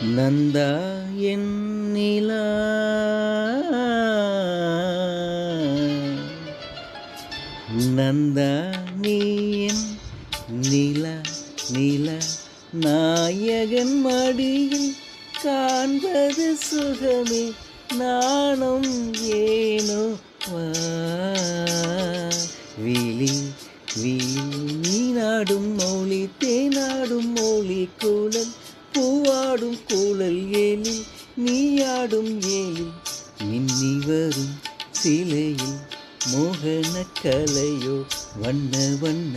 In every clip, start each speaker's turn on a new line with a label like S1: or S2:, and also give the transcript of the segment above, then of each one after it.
S1: நந்தா என் நிலா நந்தா நீ என் நிலா நிலா நாயகன் மடியில் காண்பது சுகமே நாணம் ஏனோ வா விழி விழி நீ நாடும் மொழி தேனாடும் மொழி குழல் பூவாடும் குழல் ஏலில் நீயாடும் ஏலில் மின்னி வரும் சிலையில் மோகன கலையோ வண்ண வண்ண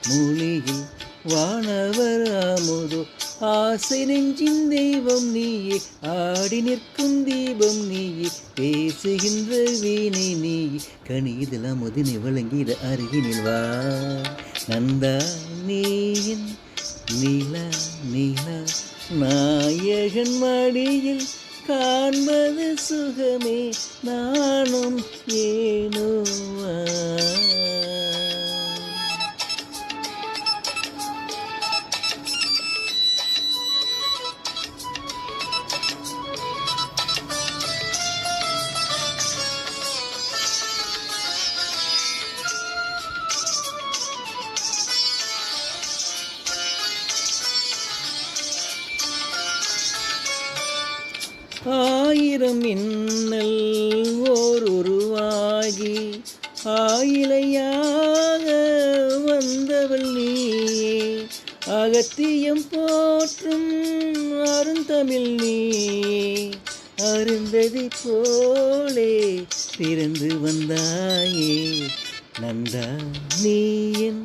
S1: மொழியில் வானவர் ஆமுதோ ஆசை நெஞ்சின் தெய்வம் நீயே ஆடி நிற்கும் தீபம் நீயே பேசுகின்ற வீணை நீயே கணிதல் அமுதினை வழங்கிட அருகினில் வா நந்தா நீயின் நிலா நிலா நாயகன் மடியில் காண்பது சுகமே நானும் ஏனோ ஆயிரம் மின்னல் ஓர் உருவாகி ஆயிலையாக வந்தவள் நீயே அகத்தியம் போற்றும் அருந்தமிழ் நீயே அருந்ததி போலே பிறந்து வந்தாயே நந்தா நீயன்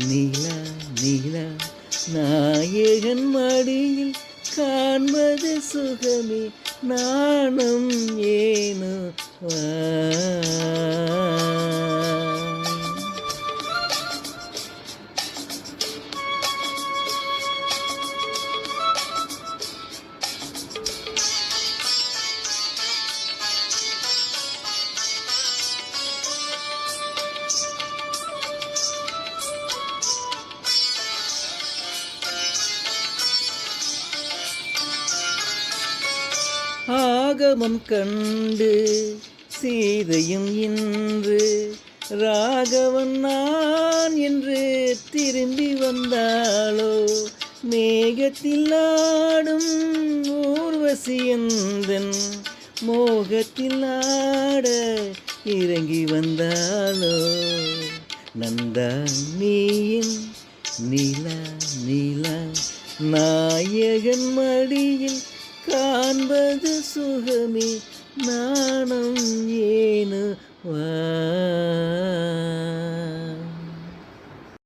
S1: நீலா நீலா நாயகன் மடியில் காண்பது சுகமே நாணம் ஏனோ வா ஆகமம் கண்டு சீதையும் இன்று ராகவன் நான் என்று திரும்பி வந்தாளோ மேகத்தில் ஆடும் ஊர்வசியந்தன் மோகத்தில் ஆட இறங்கி வந்தாளோ நந்தா நீயின் நிலா நிலா நாயகன் மடியில் காண்பது சுகமே நாணம் ஏனோ வா